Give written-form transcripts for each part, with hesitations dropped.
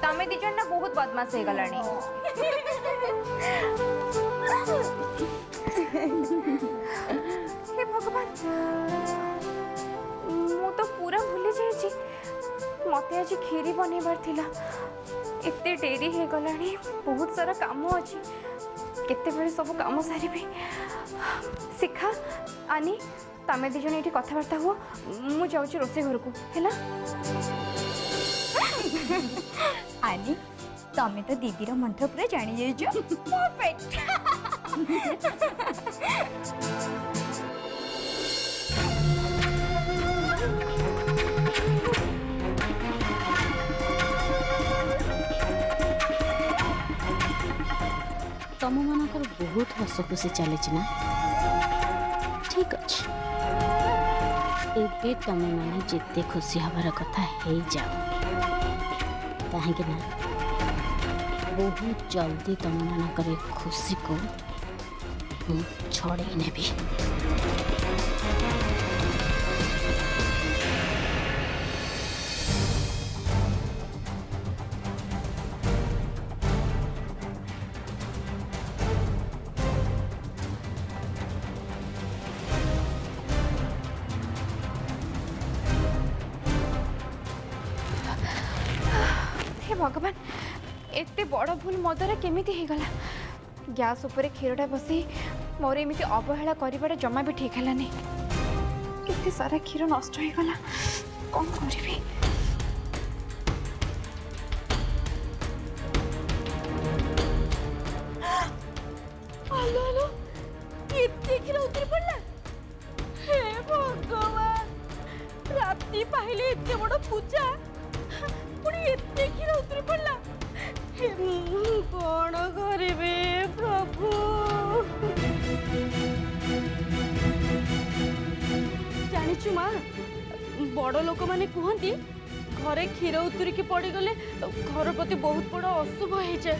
तमें दी जन ना बहुत बदमाश हो गलानी। हे भगवान मु तो पूरा भूली जाइए मत आज खीरी बनइबार थिला एते डेरी हो गलानी बहुत सारा काम अच्छी केते बेले सब काम सारी शिखा आनी तमें दी जन ये कथबार्ता हुआ मु जाऊँ रोसे घर को है आनी तमें तो दीदी मंत्र पूरा जानी जाइयो परफेक्ट। तम मानकर बहुत हस खुशी चली ना ठीक अच्छे एबे तुम मैंने जिते खुशी हबार कथा है जाओ कहीं ना बहुत जल्दी तुम मानकर खुशी को छड़े नेबी। भगवान एते बड़ भूल मदर केमिति हो गला गैस उपरे क्षीरटा बसई मोर एमती अवहेला कर जमा भी ठीक है केते सारा क्षीर नष्ट हो गला कौन करी क्षीर उतरी पड़ला हे भगवान राति पाइले एते बड़ पूजा एते क्षीर उतरी पड़ला कौन करिबे प्रभु जानिछु माँ बड़ लोक माने कहती घरे क्षीर उतरिकी पड़ी गले घर प्रति बहुत बड़ अशुभ हो जाए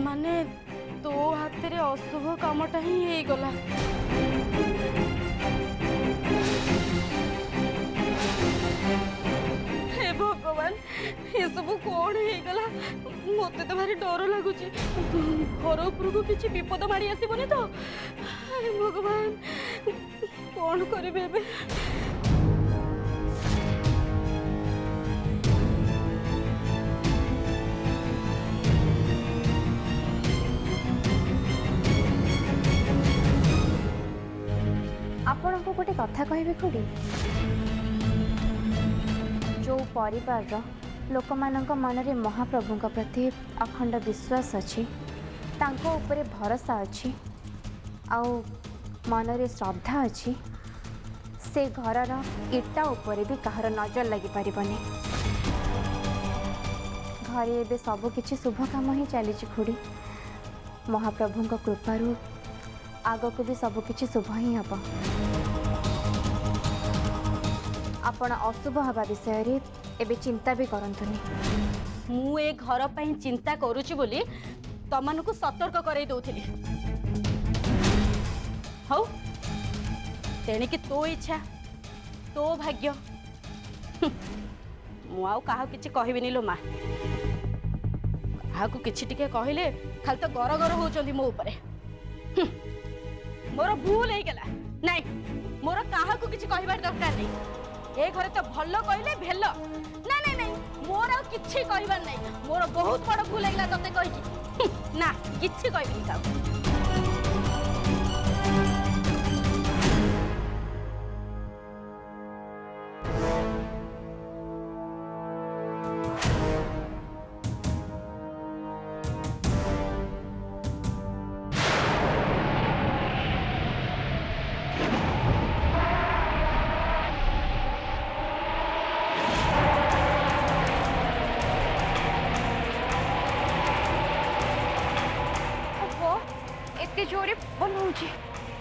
माने तो हाथ रे अशुभ कामटा ही हो गला। भगवान ये सब कौन हो गला मत तो भारी डर लगुच घर उपरको किसी विपद मारी आसबनी तो भगवान कौन करेंगे एबे आपण को गोटे कथा कहबे खुड़ी जो परिवार लोक मानक मन रे महाप्रभु प्रति अखंड विश्वास अच्छी तांको उपरे भरोसा अच्छी आउ मन रे श्रद्धा अच्छी से घरर इटा उपरे भी कहार नजर लगी पारिबनी घरे एबे सब किछि शुभ काम ही चली खुड़ी महाप्रभु कृपारू आग को भी सब किछि शुभ ही हम आपण अशुभ हवा विषय रे एबे चिंता भी करंतुनी मु ए घर पई चिंता करूची बोली तमन को सतर्क करई दउथली हौ तेने कि तो इच्छा तो भाग्य मु आउ काहा किछि कहबिनी लो मां काहा को किछि टिके कहिले खाली तो गर गर होचंदी मो ऊपर मोर भूल हो गला नहीं मोर काहा को किछि कहबार दरकार नहीं ए घरे तो भल्लो कहले भेल्लो ना नहीं नहीं मोर आ किछि कहबार नहीं मोर बहुत बड़ भूल लागला तते कहि ना किछि कहबिनी का जोरे बन होची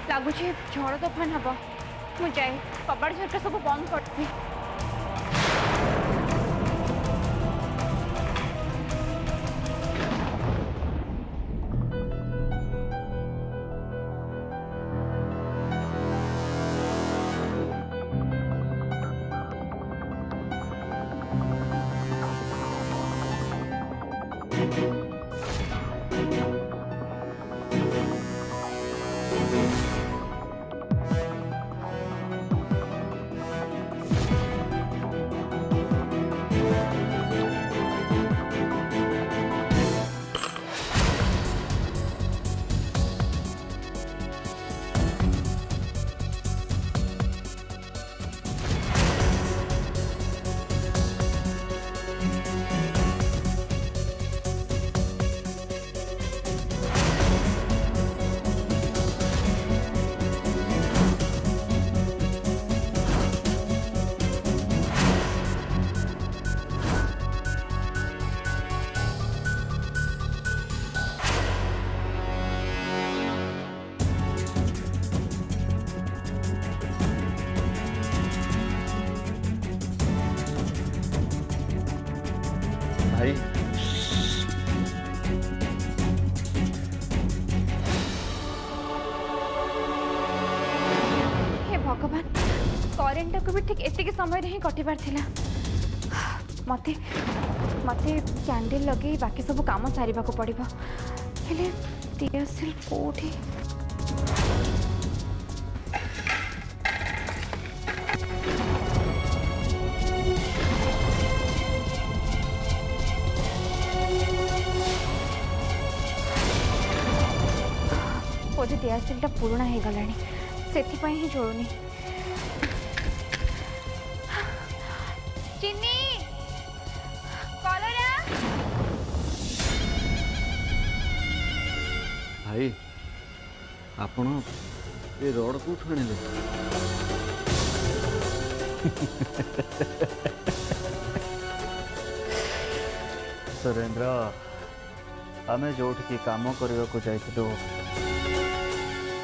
लागुची झड़ तोफान हम मु जाए कबाड़ झरका सब बंद करती करेन्टा को भी ठीक एतिक समय ही कटिबार थिला मते मते कैंडल लगे बाकी सब काम सारिबा को पड़िबो हेले दियासिल कोठी बोधे दियासिलटा पुराणा हो गलानी से ही जोड़ुनी चिन्नी कलरा भाई आपण ये रोड को आनिले सुरेंद्र आमे जोठी काम करने को जाइलु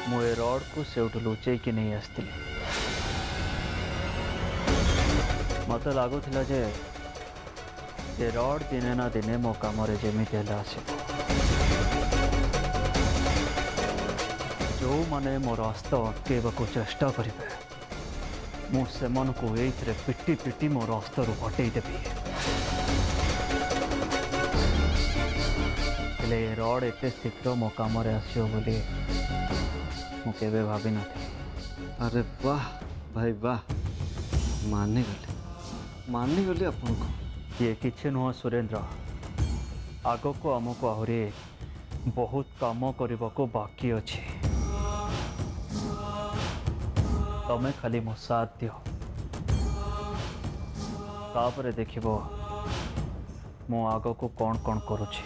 मुझे रड को से लुचेक नहीं आसती मत लगुला जे ये रड दिने ना दिने मो कम जमी आस जो माने मोर हस्त अटकेबा को चेष्टा करेंगे मुझे ये पिटी पिटी मोर हस्त रू हटेदेवी हेले रड एत शीघ्र मो कम आसो बोली मुझे भावी न अरे वाह भाई वाह मानिगली आपन को ये किसी नुह सुरेंद्र आग को आमको आहरी बहुत काम करने को बाकी अच्छे तमें खाली मो साथ दियो तापर देखिबो मो आग को कौन कौन करुछि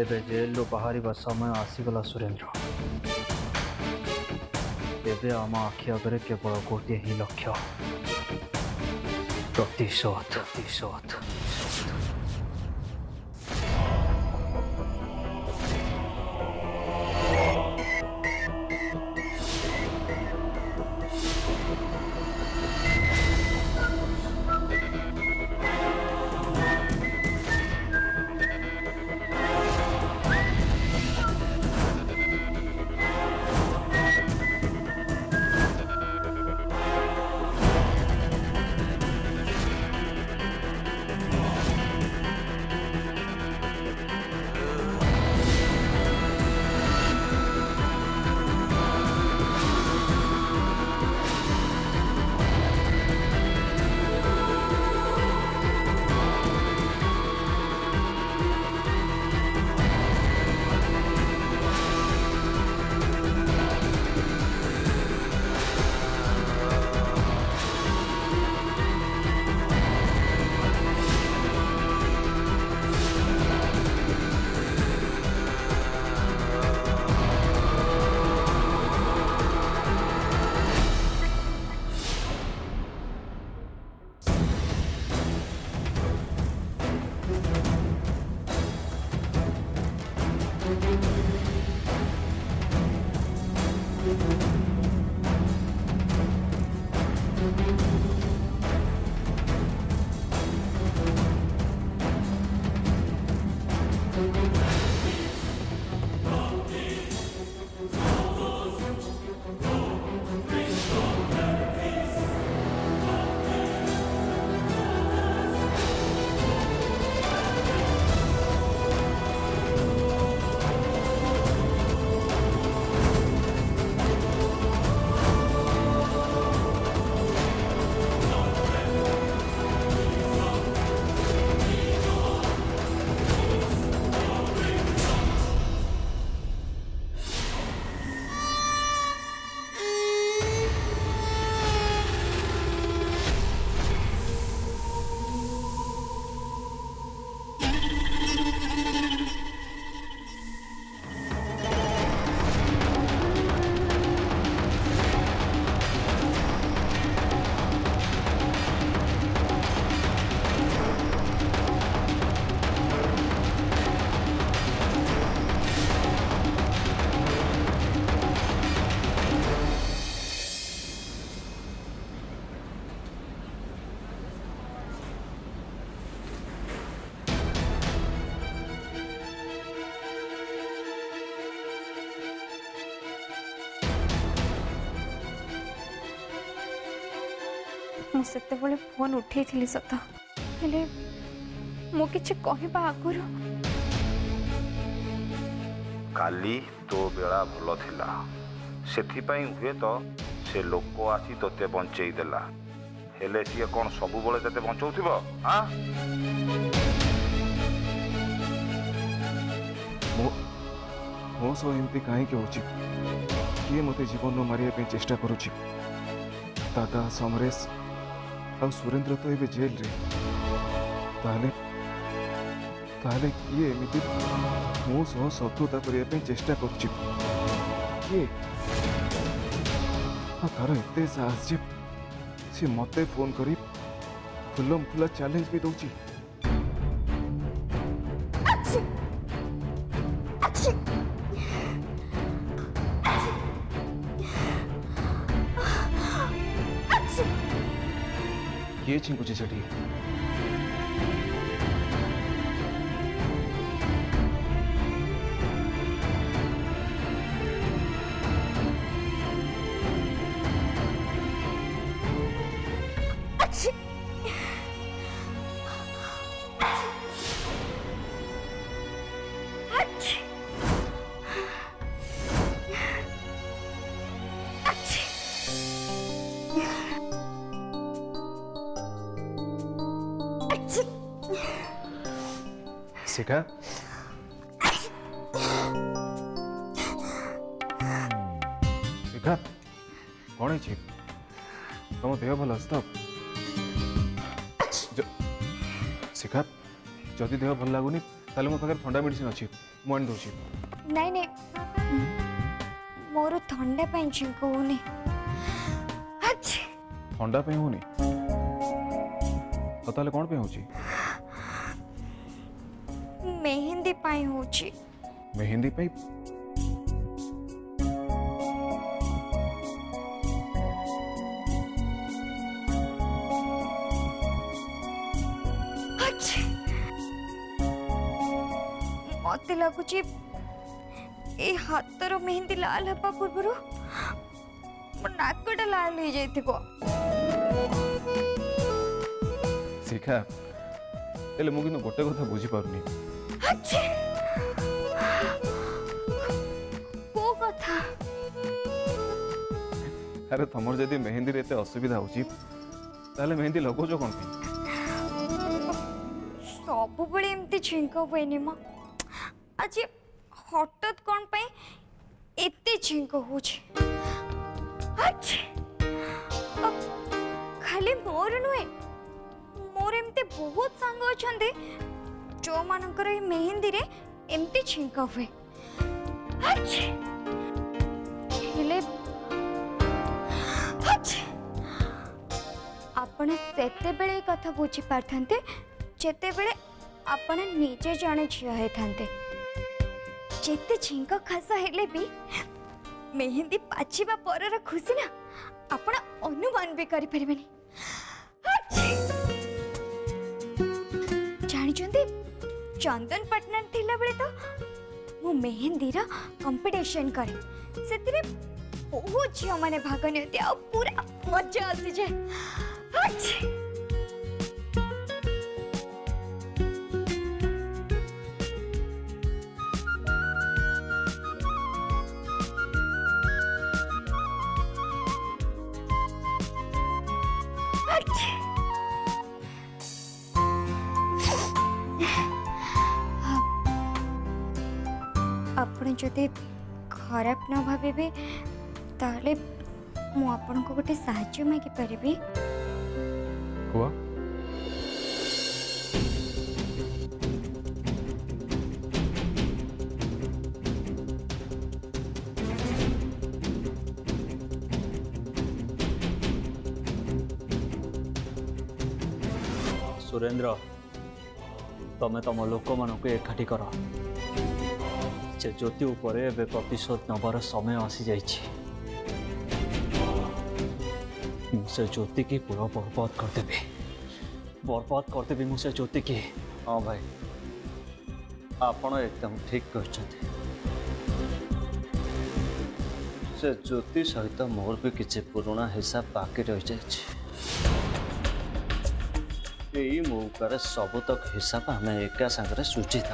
एबे जेल बाहर समय आसीगला सुरेंद्र। एबे आम आखि आगे केवल गोटे ही लक्ष्य, प्रतिशोध प्रतिशोध। मुझे फोन उठे सत हेले मु किछि कहबा आगुरु काली तो बेला भल थिला सेथिपाई हुए तो से लोक आसी तोते बंचई देला हेले सी कौन सबु बळे तते बंचौथिबो हां मो सो एमती कहीं होची किए मते जीवन मारिया पे चेष्टा करुची दादा समरेश आ सुरेंद्र तो ये जेल रे ताले ताले किए एमती मो सो शत्रुता करिया पे चेष्टा करुची किए तार एते साहस जे से मते फोन करी खुलम खुला चैलेंज भी दउची किए छिंकुची सेठी शिखा शिखा कौन है तुम देह भल अच्छे तो शिखा जदि देह भल लगुनि मो पाखे ठंडा मेडिसिन अच्छी ମୁଁ ଆଣି ଦେଉଛି। ନାଇଁ ନାଇଁ ମୋର ଥଣ୍ଡା ପାଇଁ ଛିଙ୍କ ହଉନି। ଆଚ୍ଛା ଥଣ୍ଡା ପାଇଁ ହେଉନି ତ ତାହେଲେ କ'ଣ ପାଇଁ ହେଉଛି? ମେହେନ୍ଦି ପାଇଁ ହଉଛି। ମେହେନ୍ଦି ପାଇଁ? ଆଚ୍ଛା ମତେ ଲାଗୁଛି এই ହାତର ମେହେନ୍ଦି ଲାଲ ହେବା ପୂର୍ବରୁ ମୋ ନାକଟା ଲାଲ ହେଇଯାଇଥିବ। ଶିଖା, ହେଲେ ମୁଁ କିନ୍ତୁ ଗୋଟେ କଥା ବୁଝିପାରୁନି। ଆଚ୍ଛା କୋଉ କଥା? ଆରେ ତମର ଯଦି ମେହେନ୍ଦିରେ ଏତେ ଅସୁବିଧା ହେଉଛି ତାହେଲେ ମେହେନ୍ଦି ଲଗାଉଛ କ'ଣ ପାଇଁ? ସବୁବେଳେ ଏମିତି ଛିଙ୍କ ହୁଏନି ମ। ଆଜି ହଠାତ୍ କ'ଣ ପାଇଁ ଏତେ ଛିଙ୍କ ହଉଛି? ଆଚ୍ଛା ଖାଲି ମୋର ନୁହେଁ, ମୋର ଏମିତି ବହୁତ ସାଙ୍ଗ ଅଛନ୍ତି ଯୋଉମାନଙ୍କର ଏଇ ମେହେନ୍ଦିରେ ଏମିତି ଛିଙ୍କ ହୁଏ। ଆଚ୍ଛା ହେଲେ ଆଚ୍ଛା ଆପଣ ସେତେବେଳେ ଏ କଥା ବୁଝିପାରିଥାନ୍ତେ ଯେତେବେଳେ ଆପଣ ନିଜେ ଜଣେ ଝିଅ ହେଇଥାନ୍ତେ। ଯେତେ ଛିଙ୍କ ଖାସ ହେଲେ ବି ମେହେନ୍ଦି ପାଚିବା ପରର ଖୁସି ନା ଆପଣ ଅନୁମାନ ବି କରିପାରିବେନି। ଜାଣିଛନ୍ତି ଚନ୍ଦନ ପାଟନା ଥିଲାବେଳେ ତ ମୁଁ ମେହେନ୍ଦିର କମ୍ପିଟିସନ କରେ। ସେଥିରେ ବହୁତ ଝିଅମାନେ ଭାଗ ନିଅନ୍ତି ଆଉ ପୁରା ମଜା ଆସିଯାଏ। ଆପଣ ଯଦି ଖରାପ ନ ଭାବିବେ ତାହେଲେ ମୁଁ ଆପଣଙ୍କୁ ଗୋଟେ ସାହାଯ୍ୟ ମାଗିପାରିବି? କୁହ। सुरेंद्र तमें तुम लोक मान एकाठी कर से ज्योति उपर एवं प्रतिशोध नबार समय आसी जाइए। से ज्योति की पूरा बर्बाद करदेवी मुझे ज्योति की। हाँ भाई आपण एकदम ठीक कहते। से ज्योति सहित मोर भी किसी पुराना हिसाब बाकी रही जाए। यही मौकार सबतक हिसाब आम एका सागर सुझीद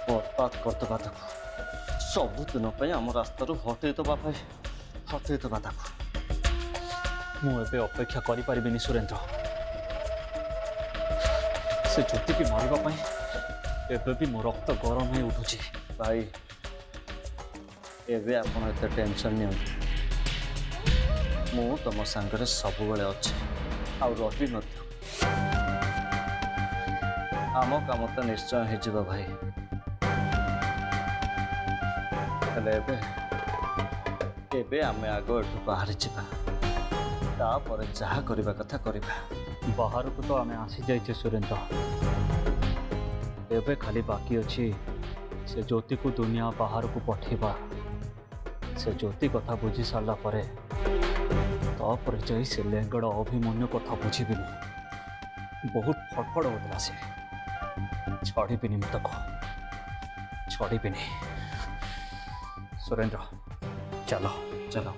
बर्बाद करदे सबुदिन आम रास्तार हटेदवा मुझे अपेक्षा करें सुरेंद्र से ज्योति की मारवाई एबे भी मो रक्त गरम हो उठुची। भाई एबे आपण एते टेंशन नहीं मु तुम सांगरे सब बेले अच्छे आउ रही आम काम तो निश्चय हो भाई। एबे आमे आगो एठू बाहर जावा तापर जहा करबा कथा करबा। बाहर को तो आमे आसी जाइए सुरेंद्र एबे खाली बाकी अच्छी से ज्योति को दुनिया बाहर को पठेबा। से ज्योति कथा बुझी सारा पर तापर जाई से लेंगड़ अभिमन्यु कथा बुझीबी। बहुत फटफड़ होता से छाड़बी मुझको छाड़बी। सुरेंद्र चलो चलो।